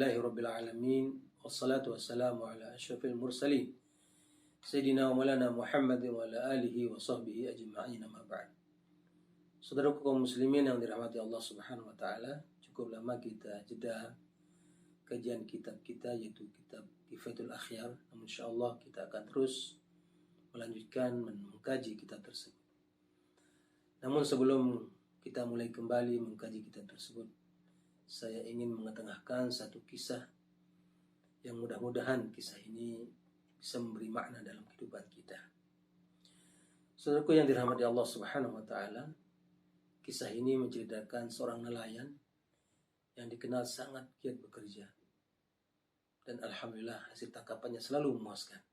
Alhamdulillahirrabbilalamin. Wassalatu wassalamu ala asyrafil mursalin Sayyidina wa maulana Muhammad wa ala alihi wa sahbihi ajma'in, amma ba'd. Saudaraku kaum muslimin yang dirahmati Allah subhanahu wa ta'ala, cukup lama kita jeda kajian kitab kita, yaitu kitab Kifayatul Akhyar. Namun insyaAllah kita akan terus melanjutkan mengkaji kitab tersebut. Namun sebelum kita mulai kembali mengkaji kitab tersebut, saya ingin mengetengahkan satu kisah yang mudah-mudahan kisah ini bisa memberi makna dalam kehidupan kita. Saudaraku yang dirahmati Allah subhanahu wa ta'ala, kisah ini menceritakan seorang nelayan yang dikenal sangat giat bekerja. Dan alhamdulillah hasil tangkapannya selalu memuaskan.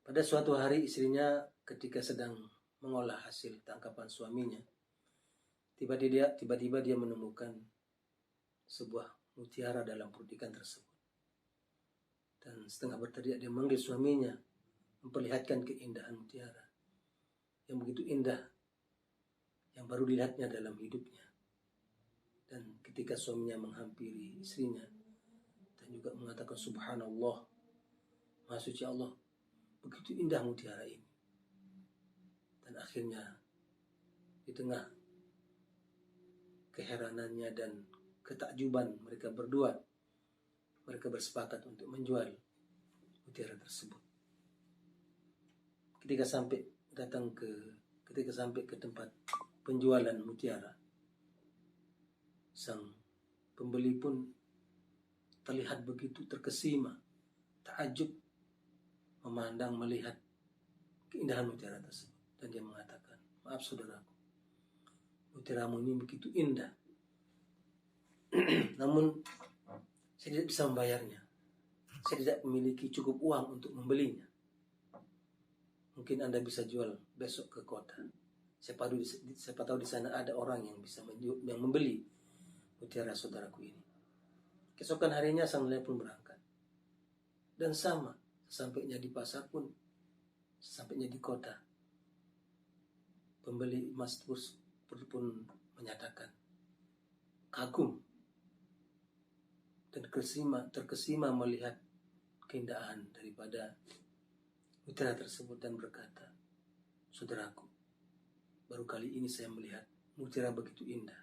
Pada suatu hari istrinya ketika sedang mengolah hasil tangkapan suaminya, tiba-tiba dia menemukan sebuah mutiara dalam perut ikan tersebut. Dan setengah berteriak dia manggil suaminya, memperlihatkan keindahan mutiara yang begitu indah, yang baru dilihatnya dalam hidupnya. Dan ketika suaminya menghampiri istrinya dan juga mengatakan subhanallah, maha suci Allah, begitu indah mutiara ini. Dan akhirnya di tengah keheranannya dan ketakjuban mereka berdua, mereka bersepakat untuk menjual mutiara tersebut. Ketika sampai ke tempat penjualan mutiara, sang pembeli pun terlihat begitu terkesima, takjub memandang melihat keindahan mutiara tersebut. Dan dia mengatakan, maaf saudaraku, mutiaramu ini begitu indah, namun saya tidak bisa membayarnya. Saya tidak memiliki cukup uang untuk membelinya. Mungkin Anda bisa jual besok ke kota. Siapa tahu di sana ada orang yang bisa membeli mutiara saudaraku ini. Keesokan harinya sang nelayan pun berangkat. Dan sama, sesampainya di pasar pun, sesampainya di kota, pembeli emas pun menyatakan kagum dan terkesima melihat keindahan daripada mutiara tersebut dan berkata, saudaraku, baru kali ini saya melihat mutiara begitu indah.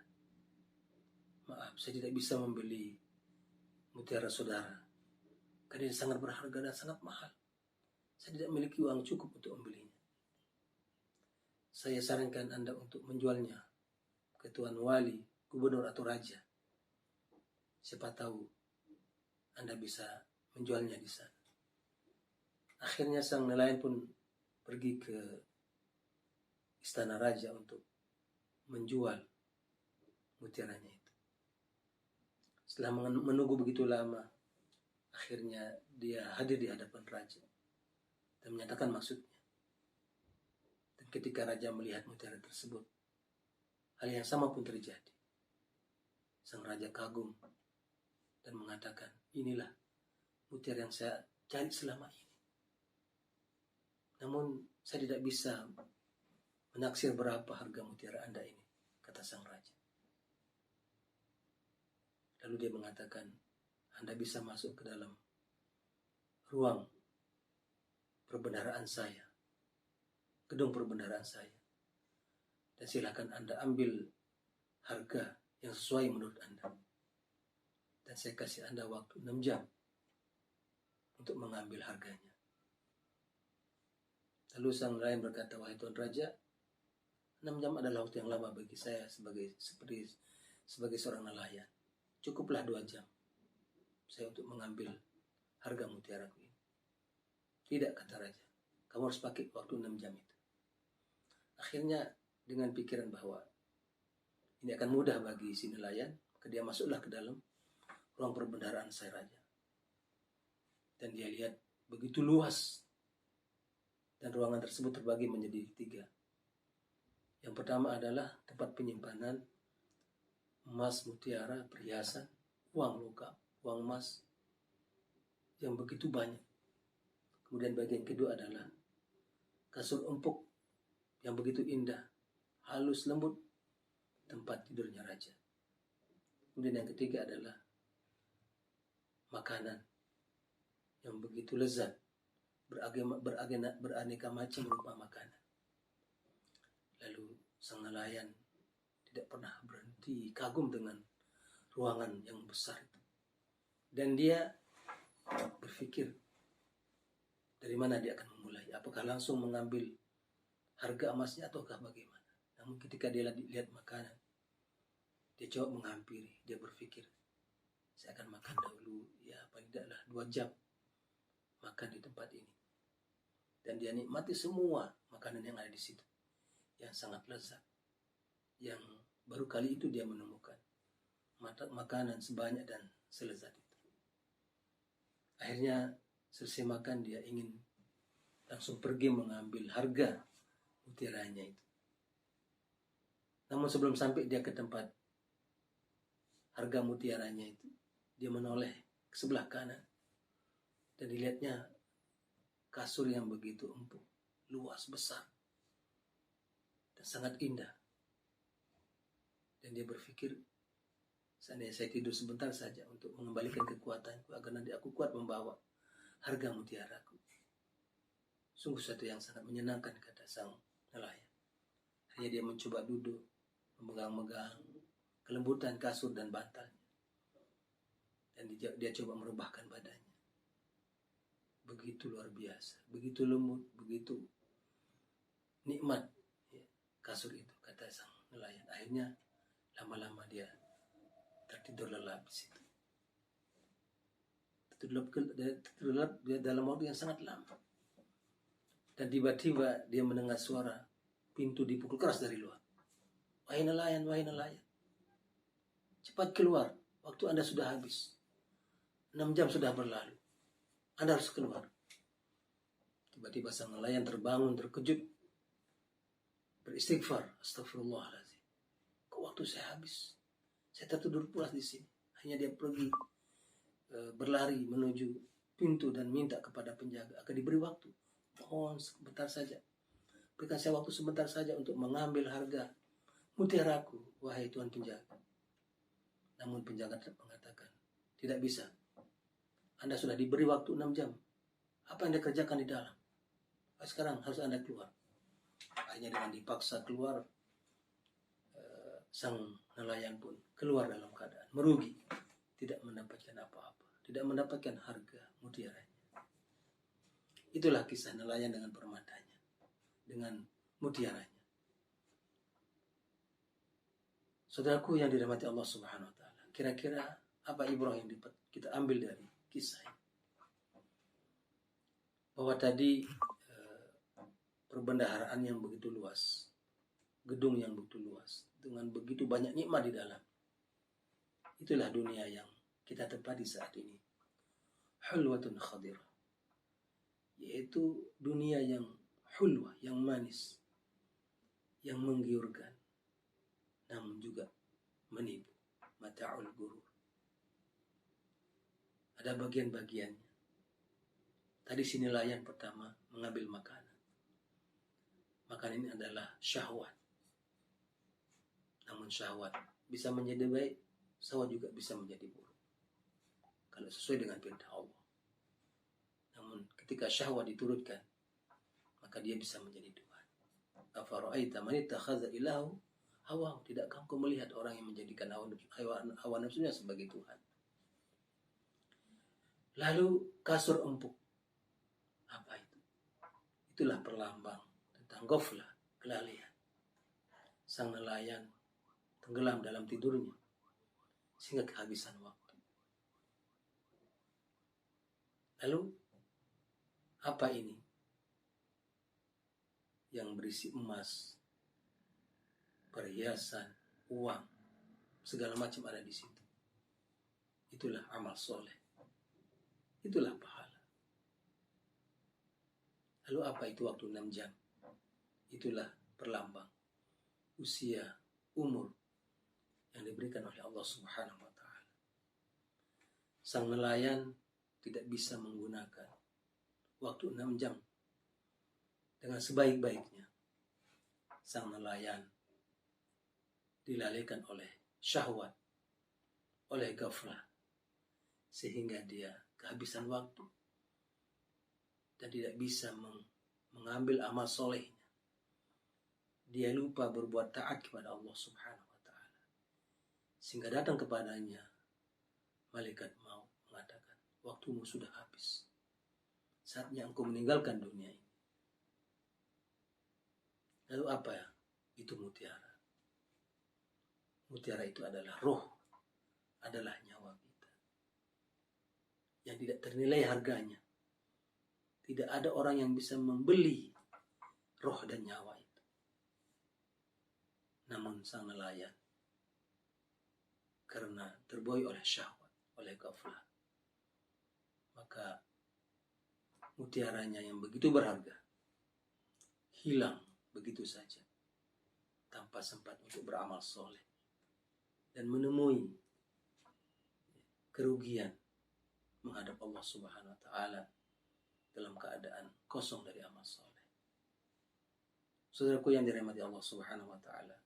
Maaf, saya tidak bisa membeli mutiara saudara karena dia sangat berharga dan sangat mahal. Saya tidak memiliki uang cukup untuk membelinya. Saya sarankan Anda untuk menjualnya ke Tuan Wali, Gubernur atau Raja. Siapa tahu Anda bisa menjualnya di sana. Akhirnya sang nelayan pun pergi ke istana raja untuk menjual mutiaranya itu. Setelah menunggu begitu lama, akhirnya dia hadir di hadapan raja dan menyatakan maksudnya. Dan ketika raja melihat mutiara tersebut, hal yang sama pun terjadi. Sang raja kagum dan mengatakan, inilah mutiara yang saya cari selama ini. Namun saya tidak bisa menaksir berapa harga mutiara Anda ini, kata sang raja. Lalu dia mengatakan, Anda bisa masuk ke dalam ruang perbendaharaan saya, gedung perbendaharaan saya, dan silakan Anda ambil harga yang sesuai menurut Anda. Dan saya kasih Anda waktu 6 jam untuk mengambil harganya. Lalu sang nelayan berkata, wahai Tuan Raja, 6 jam adalah waktu yang lama bagi saya sebagai seorang nelayan. Cukuplah 2 jam saya untuk mengambil harga mutiaraku ini. Tidak, kata Raja, kamu harus pakai waktu 6 jam itu. Akhirnya dengan pikiran bahwa ini akan mudah bagi si nelayan, maka dia masuklah ke dalam ruang perbendaharaan saya Raja. Dan dia lihat begitu luas. Dan ruangan tersebut terbagi menjadi 3. Yang pertama adalah tempat penyimpanan emas, mutiara, perhiasan, uang logam, uang emas yang begitu banyak. Kemudian bagian kedua adalah kasur empuk yang begitu indah, halus, lembut, tempat tidurnya raja. Kemudian yang ketiga adalah makanan yang begitu lezat, beraneka macam rupa makanan. Lalu sang nelayan tidak pernah berhenti kagum dengan ruangan yang besar itu. Dan dia berpikir dari mana dia akan memulai. Apakah langsung mengambil harga emasnya ataukah bagaimana. Namun ketika dia lihat makanan, dia coba menghampiri. Dia berpikir, saya akan makan dahulu, ya paling tidaklah 2 jam makan di tempat ini. Dan dia nikmati semua makanan yang ada di situ, yang sangat lezat, yang baru kali itu dia menemukan makanan sebanyak dan selezat itu. Akhirnya selesai makan, dia ingin langsung pergi mengambil harga mutiranya itu. Namun sebelum sampai dia ke tempat harga mutiaranya itu, dia menoleh ke sebelah kanan dan dilihatnya kasur yang begitu empuk, luas, besar, dan sangat indah. Dan dia berpikir, seandainya saya tidur sebentar saja untuk mengembalikan kekuatanku agar nanti aku kuat membawa harga mutiaraku. Sungguh sesuatu yang sangat menyenangkan, kata sang nelayan. Hanya dia mencoba duduk, memegang-megang kelembutan kasur dan bantalnya. Dan dia coba merebahkan badannya. Begitu luar biasa, begitu lembut, begitu nikmat ya, kasur itu, kata sang nelayan. Akhirnya lama-lama dia tertidur lelap di situ. Tertidur lelap dalam waktu yang sangat lama. Dan tiba-tiba dia mendengar suara pintu dipukul keras dari luar. Wahai nelayan, wahai nelayan, cepat keluar, waktu Anda sudah habis. 6 jam sudah berlalu, Anda harus keluar. Tiba-tiba sang nelayan terbangun, terkejut, beristighfar, astagfirullahaladzim. Kok waktu saya habis? Saya tertidur pulas di sini. Hanya dia pergi berlari menuju pintu dan minta kepada penjaga agar diberi waktu. Mohon sebentar saja, berikan saya waktu sebentar saja untuk mengambil harga mutiaraku, wahai Tuan penjaga. Namun penjaga mengatakan, tidak bisa. Anda sudah diberi waktu 6 jam. Apa yang Anda kerjakan di dalam? Sekarang harus Anda keluar. Akhirnya dengan dipaksa keluar, sang nelayan pun keluar dalam keadaan merugi. Tidak mendapatkan apa-apa. Tidak mendapatkan harga mutiaranya. Itulah kisah nelayan dengan permatanya, dengan mutiaranya. Saudaraku yang dirahmati Allah Subhanahu wa taala, kira-kira apa ibrah yang kita ambil dari kisah ini? Bahwa tadi perbendaharaan yang begitu luas, gedung yang begitu luas, dengan begitu banyak nikmat di dalam. Itulah dunia yang kita tempati saat ini. Hulwatun khadirah. Yaitu dunia yang hulwah, yang manis, yang menggiurkan, namun juga menipu. Mata'ul gurur. Ada bagian-bagiannya. Tadi si nelayan pertama mengambil makanan. Makanan ini adalah syahwat. Namun syahwat bisa menjadi baik, syahwat juga bisa menjadi buruk, kalau sesuai dengan perintah Allah. Namun ketika syahwat diturutkan, maka dia bisa menjadi Tuhan. Afara'aita man ittakhadha ilahu hawahu. Tidakkah engkau melihat orang yang menjadikan hawa nafsunya sebagai Tuhan? Lalu kasur empuk. Apa itu? Itulah perlambang tentang ghaflah, kelalaian. Sang nelayan tenggelam dalam tidurnya sehingga kehabisan waktu. Lalu apa ini? Yang berisi emas, perhiasan, uang, segala macam ada di situ. Itulah amal soleh. Itulah pahala. Lalu apa itu waktu 6 jam? Itulah perlambang usia, umur yang diberikan oleh Allah Subhanahu wa taala. Sang nelayan tidak bisa menggunakan waktu 6 jam dengan sebaik-baiknya. Sang nelayan dilalaikan oleh syahwat, oleh ghaflah, sehingga dia kehabisan waktu dan tidak bisa mengambil amal solehnya. Dia lupa berbuat taat kepada Allah Subhanahu wa Ta'ala, sehingga datang kepadanya malaikat maut mengatakan, waktumu sudah habis, saatnya engkau meninggalkan dunia ini. Lalu apa ya? Itu mutiara. Mutiara itu adalah roh, adalah nyawa kita yang tidak ternilai harganya. Tidak ada orang yang bisa membeli roh dan nyawa itu. Namun sang nelayan, karena terbuai oleh syahwat, oleh ghaflah, maka mutiaranya yang begitu berharga hilang begitu saja, tanpa sempat untuk beramal soleh dan menemui kerugian menghadap Allah Subhanahu wa Ta'ala dalam keadaan kosong dari amal soleh. Saudaraku yang dirahmati Allah Subhanahu wa Ta'ala,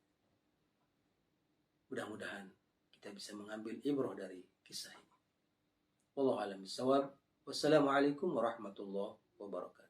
mudah-mudahan kita bisa mengambil ibrah dari kisah ini. Wallahu a'lam bishawab. Wassalamualaikum warahmatullahi wabarakatuh.